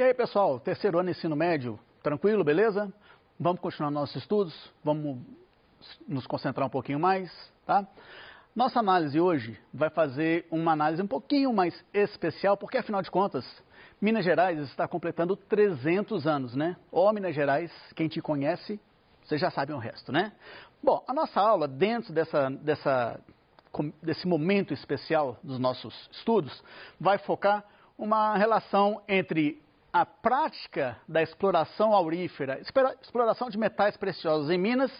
aí, pessoal, terceiro ano ensino médio, tranquilo, beleza? Vamos continuar nossos estudos, vamos nos concentrar um pouquinho mais, tá? Nossa análise hoje vai fazer uma análise um pouquinho mais especial, porque afinal de contas, Minas Gerais está completando 300 anos, né? Ó, Minas Gerais, quem te conhece, vocês já sabem o resto, né? Bom, a nossa aula, dentro desse momento especial dos nossos estudos, vai focar uma relação entre a prática da exploração aurífera, exploração de metais preciosos em Minas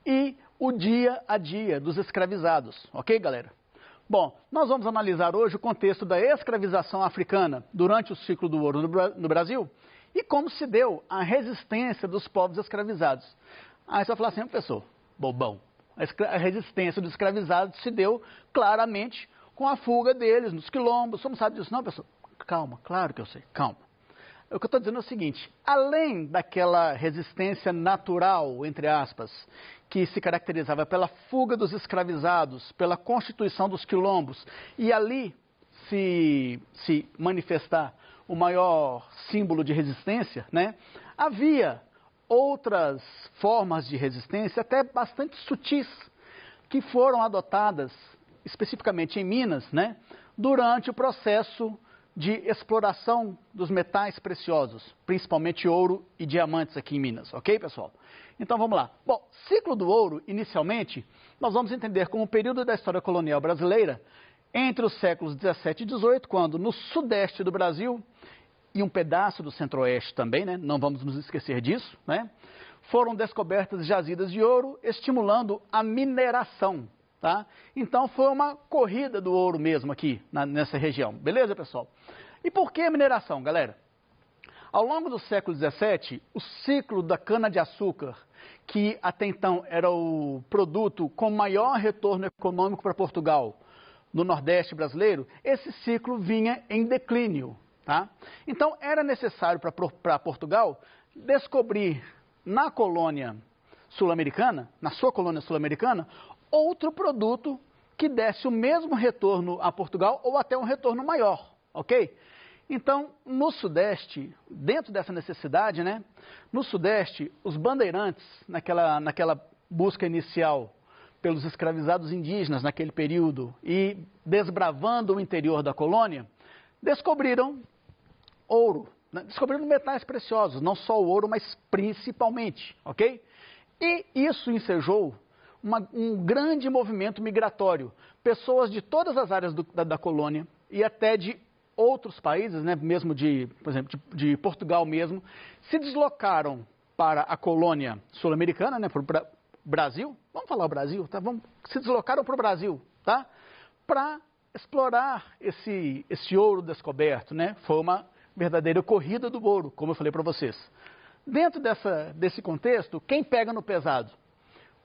e o dia a dia dos escravizados, ok, galera? Bom, nós vamos analisar hoje o contexto da escravização africana durante o ciclo do ouro no Brasil e como se deu a resistência dos povos escravizados. Aí você vai falar assim, professor, bobão, a resistência dos escravizados se deu claramente com a fuga deles nos quilombos. Você não sabe disso não, professor? Calma, claro que eu sei, calma. O que eu estou dizendo é o seguinte, além daquela resistência natural, entre aspas, que se caracterizava pela fuga dos escravizados, pela constituição dos quilombos, e ali se manifestar o maior símbolo de resistência, né? Havia outras formas de resistência, até bastante sutis, que foram adotadas, especificamente em Minas, né? Durante o processo de exploração dos metais preciosos, principalmente ouro e diamantes aqui em Minas, ok, pessoal? Então vamos lá. Bom, ciclo do ouro, inicialmente, nós vamos entender como um período da história colonial brasileira entre os séculos 17 e 18, quando no sudeste do Brasil e um pedaço do centro-oeste também, né? Não vamos nos esquecer disso, né? Foram descobertas jazidas de ouro, estimulando a mineração. Tá? Então foi uma corrida do ouro mesmo aqui nessa região, beleza, pessoal? E por que a mineração, galera? Ao longo do século XVII, o ciclo da cana-de-açúcar, que até então era o produto com maior retorno econômico para Portugal, no Nordeste brasileiro, esse ciclo vinha em declínio. Tá? Então era necessário para Portugal descobrir na colônia sul-americana, na sua colônia sul-americana, outro produto que desse o mesmo retorno a Portugal ou até um retorno maior, ok? Então, no Sudeste, dentro dessa necessidade, né? No Sudeste, os bandeirantes, naquela busca inicial pelos escravizados indígenas naquele período e desbravando o interior da colônia, descobriram ouro, né? Descobriram metais preciosos, não só o ouro, mas principalmente, ok? E isso ensejou um grande movimento migratório. Pessoas de todas as áreas da colônia e até de outros países, né, mesmo por exemplo, de Portugal mesmo, se deslocaram para a colônia sul-americana, né, para o Brasil. Vamos falar o Brasil, tá? Se deslocaram para o Brasil, tá? Para explorar esse ouro descoberto, né? Foi uma verdadeira corrida do ouro, como eu falei para vocês. Dentro desse contexto, quem pega no pesado?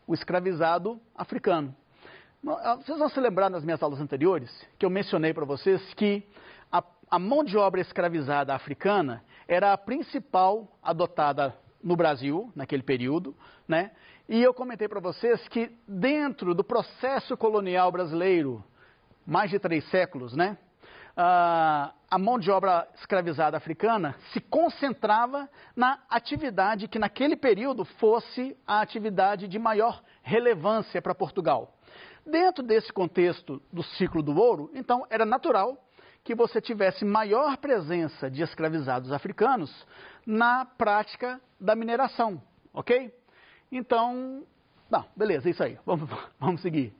O escravizado africano. Vocês vão se lembrar nas minhas aulas anteriores que eu mencionei para vocês que a mão de obra escravizada africana era a principal adotada no Brasil, naquele período, né? E eu comentei para vocês que dentro do processo colonial brasileiro, mais de 3 séculos, né? A mão de obra escravizada africana se concentrava na atividade que naquele período fosse a atividade de maior relevância para Portugal. Dentro desse contexto do ciclo do ouro, então era natural que você tivesse maior presença de escravizados africanos na prática da mineração, ok? Então, beleza, isso aí, vamos seguir.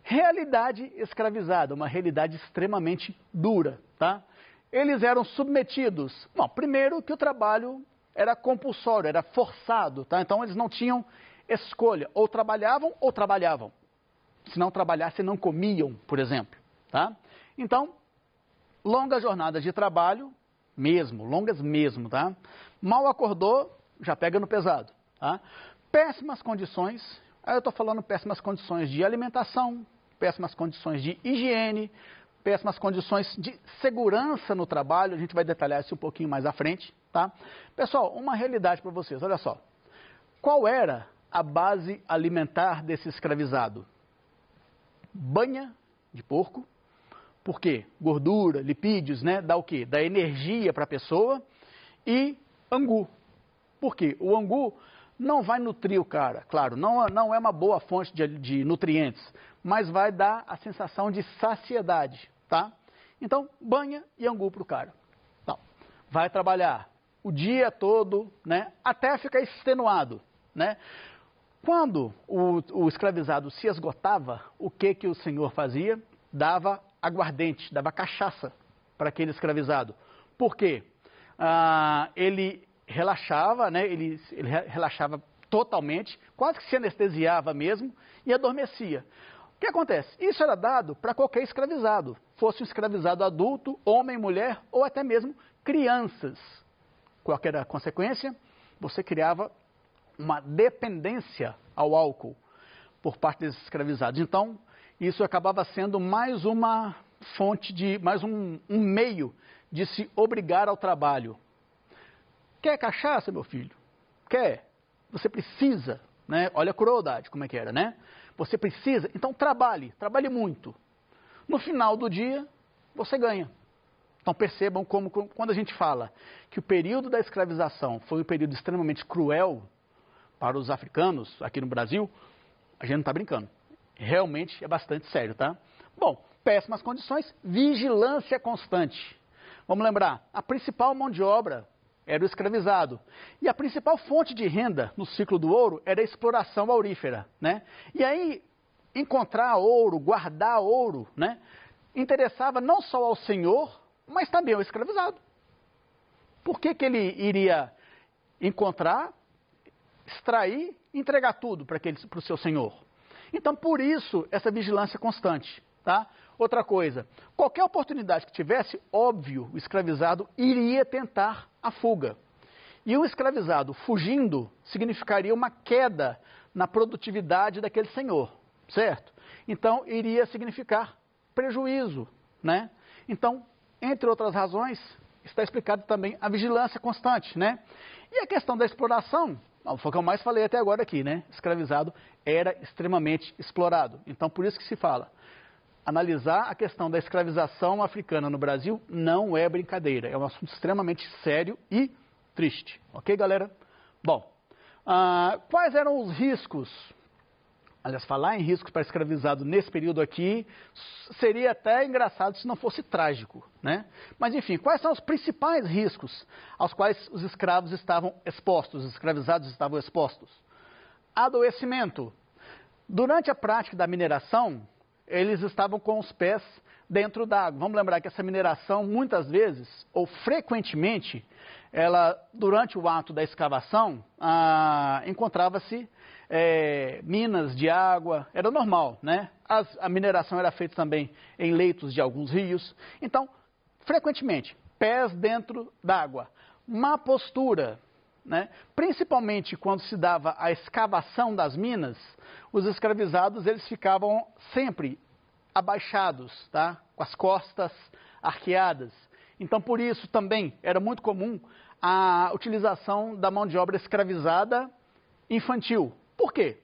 Realidade escravizada, uma realidade extremamente dura, tá? Eles eram submetidos, primeiro que o trabalho era compulsório, era forçado, tá? Então eles não tinham escolha, ou trabalhavam. Se não trabalhassem, não comiam, por exemplo, tá? Então, longas jornadas de trabalho, longas mesmo, tá? Mal acordou, já pega no pesado, tá? Péssimas condições, aí eu estou falando péssimas condições de alimentação, péssimas condições de higiene, péssimas condições de segurança no trabalho, a gente vai detalhar isso um pouquinho mais à frente, tá? Pessoal, uma realidade para vocês, olha só. Qual era a base alimentar desse escravizado? Banha de porco. Por quê? Gordura, lipídios, né? Dá o quê? Dá energia para a pessoa e angu. Por quê? O angu não vai nutrir o cara, claro, não é uma boa fonte de nutrientes, mas vai dar a sensação de saciedade, tá? Então, banha e angu para o cara. Então, vai trabalhar o dia todo, né, até ficar extenuado, né? Quando o escravizado se esgotava, o que o senhor fazia? Dava aguardente, dava cachaça para aquele escravizado. Por quê? Ele relaxava, né? Ele relaxava totalmente, quase que se anestesiava mesmo e adormecia. O que acontece? Isso era dado para qualquer escravizado, fosse um escravizado adulto, homem, mulher ou até mesmo crianças. Qual era a consequência? Você criava uma dependência ao álcool por parte desses escravizados. Então, isso acabava sendo mais uma fonte mais um meio de se obrigar ao trabalho. Quer cachaça, meu filho? Quer? Você precisa, né? Olha a crueldade, como é que era, né? Você precisa, então trabalhe muito. No final do dia, você ganha. Então percebam como quando a gente fala que o período da escravização foi um período extremamente cruel para os africanos aqui no Brasil, a gente não está brincando. Realmente é bastante sério, tá? Bom, péssimas condições, vigilância constante. Vamos lembrar, a principal mão de obra era o escravizado. E a principal fonte de renda no ciclo do ouro era a exploração aurífera, né? E aí, encontrar ouro, guardar ouro, né? Interessava não só ao senhor, mas também ao escravizado. Por que ele iria encontrar, extrair e entregar tudo para o seu senhor? Então, por isso, essa vigilância constante, tá? Outra coisa, qualquer oportunidade que tivesse, óbvio, o escravizado iria tentar a fuga. E um escravizado fugindo significaria uma queda na produtividade daquele senhor, certo? Então, iria significar prejuízo, né? Então, entre outras razões, está explicado também a vigilância constante, né? E a questão da exploração, foi o que eu mais falei até agora aqui, né? Escravizado era extremamente explorado. Então, por isso que se fala, analisar a questão da escravização africana no Brasil não é brincadeira, é um assunto extremamente sério e triste. Ok, galera? Bom, quais eram os riscos? Aliás, falar em riscos para escravizado nesse período aqui seria até engraçado se não fosse trágico, né? Mas enfim, quais são os principais riscos aos quais os escravos estavam expostos, os escravizados estavam expostos? Adoecimento. Durante a prática da mineração, eles estavam com os pés dentro d'água. Vamos lembrar que essa mineração, muitas vezes, ou frequentemente, ela, durante o ato da escavação, encontrava-se minas de água, era normal, né? A mineração era feita também em leitos de alguns rios. Então, frequentemente, pés dentro d'água. Má postura, né? Principalmente quando se dava a escavação das minas, os escravizados eles ficavam sempre abaixados, tá? Com as costas arqueadas. Então, por isso também era muito comum a utilização da mão de obra escravizada infantil. Por quê?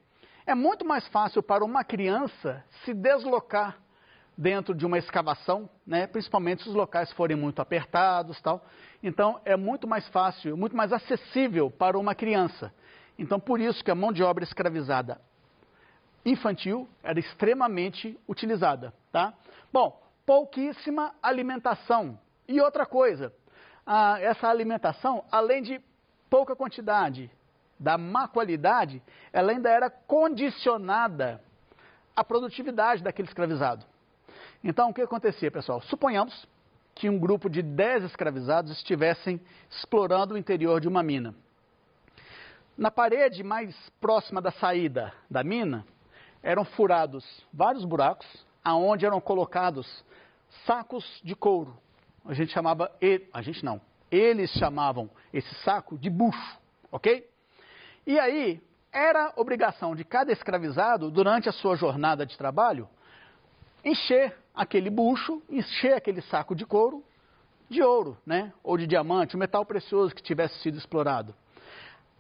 É muito mais fácil para uma criança se deslocar dentro de uma escavação, né? Principalmente se os locais forem muito apertados, tal. Então, é muito mais fácil, muito mais acessível para uma criança. Então, por isso que a mão de obra escravizada infantil era extremamente utilizada, tá? Bom, pouquíssima alimentação. E outra coisa, essa alimentação, além de pouca quantidade, da má qualidade, ela ainda era condicionada à produtividade daquele escravizado. Então, o que acontecia, pessoal? Suponhamos que um grupo de 10 escravizados estivessem explorando o interior de uma mina. Na parede mais próxima da saída da mina, eram furados vários buracos, aonde eram colocados sacos de couro. Eles chamavam esse saco de bucho, ok? E aí, era obrigação de cada escravizado, durante a sua jornada de trabalho, encher aquele bucho, encher aquele saco de couro de ouro, né? Ou de diamante, um metal precioso que tivesse sido explorado.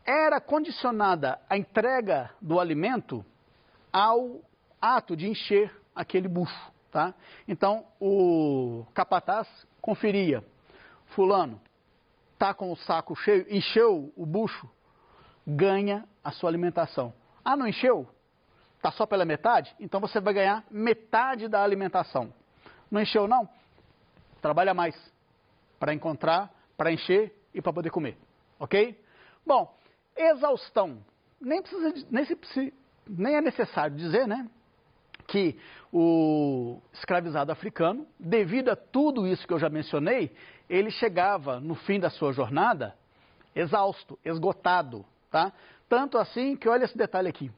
Era condicionada a entrega do alimento ao ato de encher aquele bucho, tá? Então, o capataz conferia: fulano, está com o saco cheio, encheu o bucho, ganha a sua alimentação. Ah, não encheu? Está só pela metade? Então você vai ganhar metade da alimentação. Não encheu não? Trabalha mais para encontrar, para encher e para poder comer. Ok? Bom, exaustão. Nem é necessário dizer, né, que o escravizado africano, devido a tudo isso que eu já mencionei, ele chegava no fim da sua jornada exausto, esgotado, tá? Tanto assim que, olha esse detalhe aqui,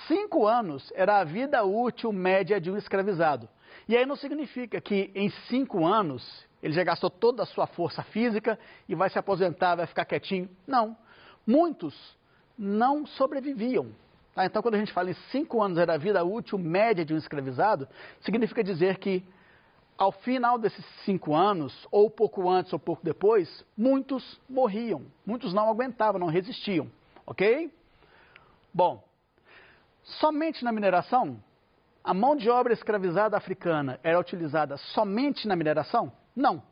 5 anos era a vida útil média de um escravizado. E aí não significa que em 5 anos ele já gastou toda a sua força física e vai se aposentar, vai ficar quietinho. Não. Muitos não sobreviviam. Tá? Então, quando a gente fala em 5 anos era a vida útil média de um escravizado, significa dizer que ao final desses 5 anos, ou pouco antes ou pouco depois, muitos morriam. Muitos não aguentavam, não resistiam. Ok? Bom, somente na mineração, a mão de obra escravizada africana era utilizada somente na mineração? Não.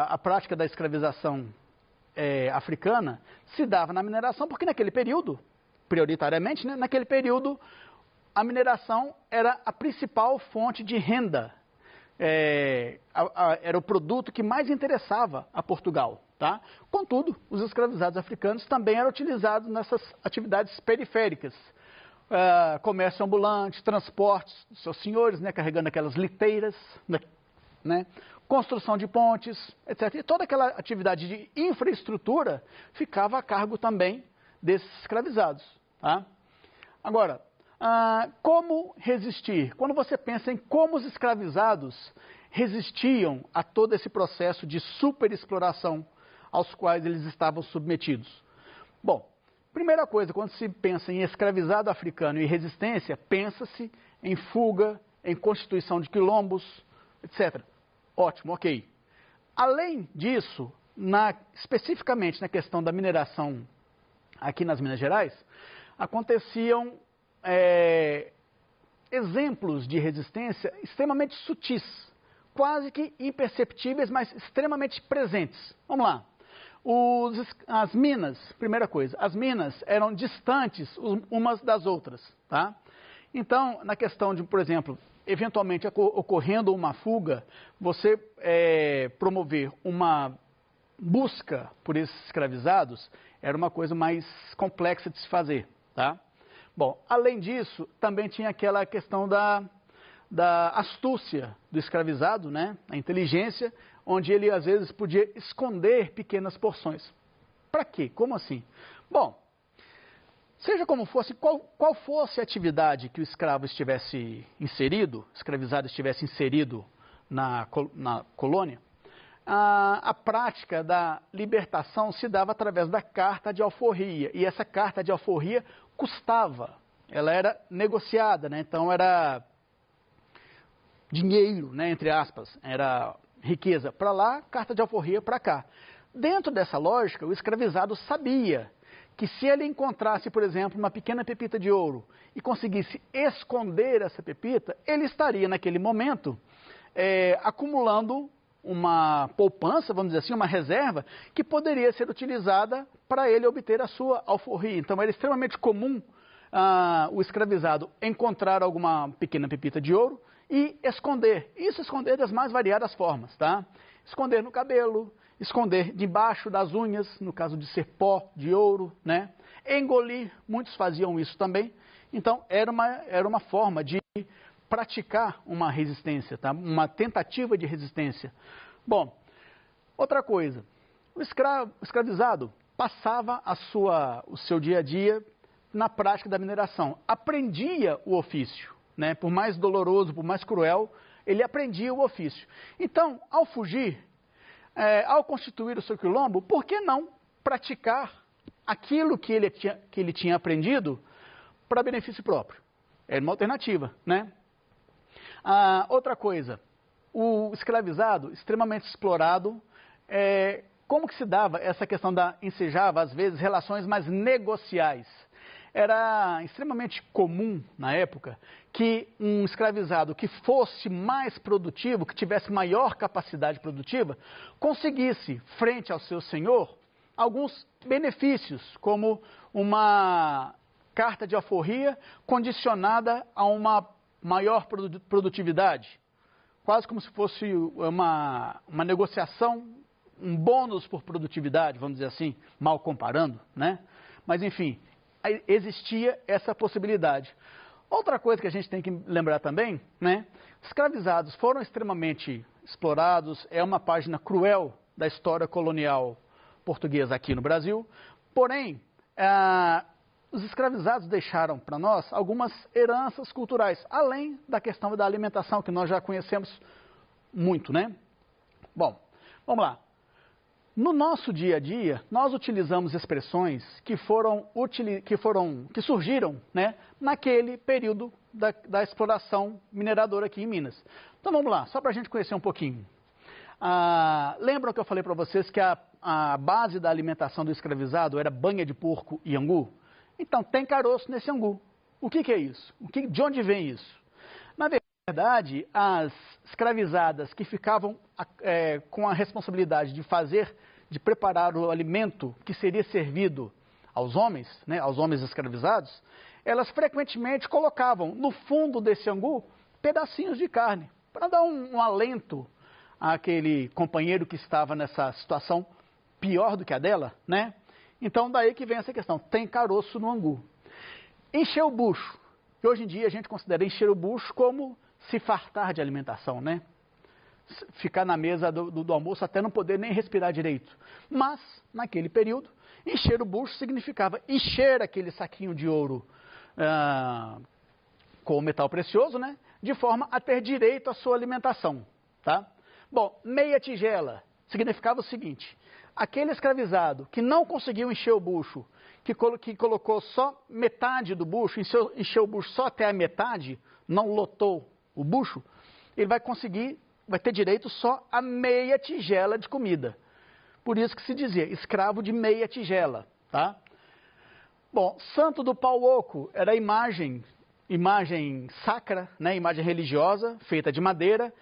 A prática da escravização africana se dava na mineração porque naquele período, prioritariamente, né, naquele período, a mineração era a principal fonte de renda. Era o produto que mais interessava a Portugal. Tá? Contudo, os escravizados africanos também eram utilizados nessas atividades periféricas. Comércio ambulante, transportes dos seus senhores, né, carregando aquelas liteiras, né, construção de pontes, etc. E toda aquela atividade de infraestrutura ficava a cargo também desses escravizados. Tá? Agora, como resistir? Quando você pensa em como os escravizados resistiam a todo esse processo de superexploração aos quais eles estavam submetidos. Bom, primeira coisa, quando se pensa em escravizado africano e resistência, pensa-se em fuga, em constituição de quilombos, etc. Ótimo, ok. Além disso, especificamente na questão da mineração aqui nas Minas Gerais, aconteciam exemplos de resistência extremamente sutis, quase que imperceptíveis, mas extremamente presentes. Vamos lá. As minas, primeira coisa, as minas eram distantes umas das outras, tá? Então, na questão de, por exemplo, eventualmente ocorrendo uma fuga, você promover uma busca por esses escravizados era uma coisa mais complexa de se fazer, tá? Bom, além disso, também tinha aquela questão da astúcia do escravizado, né? A inteligência, onde ele às vezes podia esconder pequenas porções. Para quê? Como assim? Bom, seja como fosse, qual fosse a atividade que o escravo estivesse inserido, escravizado estivesse inserido na colônia, a prática da libertação se dava através da carta de alforria, e essa carta de alforria custava, ela era negociada, né? Então era dinheiro, né, entre aspas, era riqueza para lá, carta de alforria para cá. Dentro dessa lógica, o escravizado sabia que se ele encontrasse, por exemplo, uma pequena pepita de ouro e conseguisse esconder essa pepita, ele estaria naquele momento acumulando uma poupança, vamos dizer assim, uma reserva, que poderia ser utilizada para ele obter a sua alforria. Então era extremamente comum o escravizado encontrar alguma pequena pepita de ouro e esconder. Isso esconder das mais variadas formas, tá? Esconder no cabelo, esconder debaixo das unhas, no caso de ser pó de ouro, né? Engolir, muitos faziam isso também. Então era uma forma de praticar uma resistência, tá? Uma tentativa de resistência. Bom, outra coisa, o escravizado passava o seu dia a dia na prática da mineração, aprendia o ofício, né? Por mais doloroso, por mais cruel, ele aprendia o ofício. Então, ao fugir, ao constituir o seu quilombo, por que não praticar aquilo que ele tinha aprendido para benefício próprio? Era uma alternativa, né? Outra coisa, o escravizado, extremamente explorado, como que se dava essa questão ensejava, às vezes, relações mais negociais. era extremamente comum na época que um escravizado que fosse mais produtivo, que tivesse maior capacidade produtiva, conseguisse, frente ao seu senhor, alguns benefícios, como uma carta de alforria condicionada a uma maior produtividade, quase como se fosse uma negociação, um bônus por produtividade, vamos dizer assim, mal comparando, né? Mas, enfim, existia essa possibilidade. Outra coisa que a gente tem que lembrar também, né? Escravizados foram extremamente explorados, é uma página cruel da história colonial portuguesa aqui no Brasil, porém, os escravizados deixaram para nós algumas heranças culturais, além da questão da alimentação, que nós já conhecemos muito, né? Bom, vamos lá. No nosso dia a dia, nós utilizamos expressões que surgiram, né, naquele período da exploração mineradora aqui em Minas. Então vamos lá, só para a gente conhecer um pouquinho. Lembram que eu falei para vocês que a base da alimentação do escravizado era banha de porco e angu? Então tem caroço nesse angu. O que é isso? De onde vem isso? Na verdade, as escravizadas que ficavam com a responsabilidade de preparar o alimento que seria servido aos homens, né, aos homens escravizados, elas frequentemente colocavam no fundo desse angu pedacinhos de carne, para dar um alento àquele companheiro que estava nessa situação pior do que a dela, né? Então daí que vem essa questão, tem caroço no angu. Encher o bucho, que hoje em dia a gente considera encher o bucho como se fartar de alimentação, né? Ficar na mesa do almoço até não poder nem respirar direito. Mas, naquele período, encher o bucho significava encher aquele saquinho de ouro com o metal precioso, né? De forma a ter direito à sua alimentação, tá? Bom, meia tigela significava o seguinte, aquele escravizado que não conseguiu encher o bucho, que colocou só metade do bucho, encheu o bucho só até a metade, não lotou o bucho, ele vai ter direito só a meia tigela de comida. Por isso que se dizia escravo de meia tigela, tá? Bom, santo do pau oco era a imagem sacra, né, imagem religiosa, feita de madeira,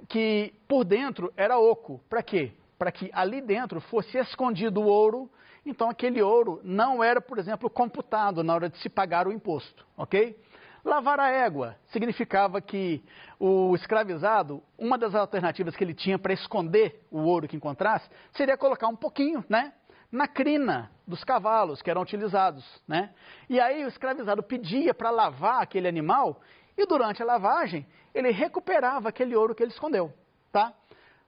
que por dentro era oco. Para quê? Para que ali dentro fosse escondido o ouro, então aquele ouro não era, por exemplo, computado na hora de se pagar o imposto, ok? Lavar a égua significava que o escravizado, uma das alternativas que ele tinha para esconder o ouro que encontrasse, seria colocar um pouquinho, né, na crina dos cavalos que eram utilizados, né? E aí o escravizado pedia para lavar aquele animal e durante a lavagem ele recuperava aquele ouro que ele escondeu, tá?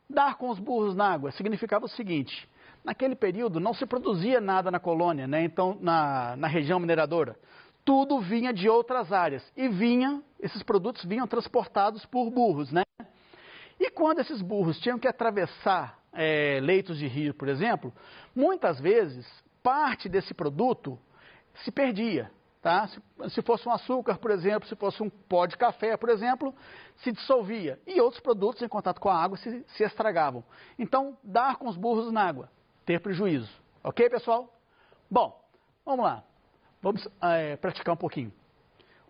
Dar com os burros na água significava o seguinte, naquele período não se produzia nada na colônia, né? Então na região mineradora, tudo vinha de outras áreas e esses produtos vinham transportados por burros, né? E quando esses burros tinham que atravessar leitos de rio, por exemplo, muitas vezes parte desse produto se perdia, tá? Se fosse um açúcar, por exemplo, se fosse um pó de café, por exemplo, se dissolvia e outros produtos em contato com a água se estragavam. Então, dar com os burros na água, ter prejuízo. Ok, pessoal? Bom, vamos lá. Vamos praticar um pouquinho.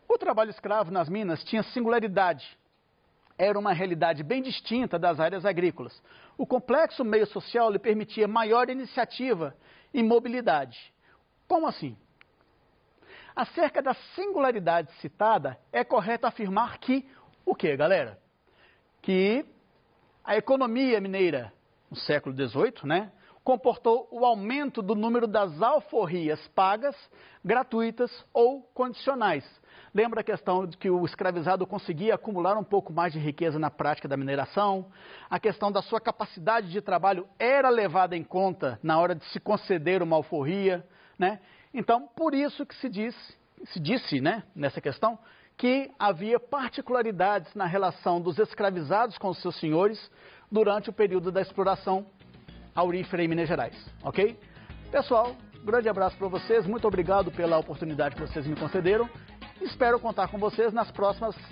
O trabalho escravo nas minas tinha singularidade. Era uma realidade bem distinta das áreas agrícolas. O complexo meio social lhe permitia maior iniciativa e mobilidade. Como assim? Acerca da singularidade citada, é correto afirmar que, o quê, galera? Que a economia mineira, no século XVIII, né, comportou o aumento do número das alforrias pagas, gratuitas ou condicionais. Lembra a questão de que o escravizado conseguia acumular um pouco mais de riqueza na prática da mineração? A questão da sua capacidade de trabalho era levada em conta na hora de se conceder uma alforria, né? Então, por isso que se disse, né, nessa questão, que havia particularidades na relação dos escravizados com os seus senhores durante o período da exploração aurífera em Minas Gerais, ok? Pessoal, grande abraço para vocês, muito obrigado pela oportunidade que vocês me concederam. Espero contar com vocês nas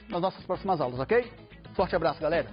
nossas próximas aulas, ok? Forte abraço, galera!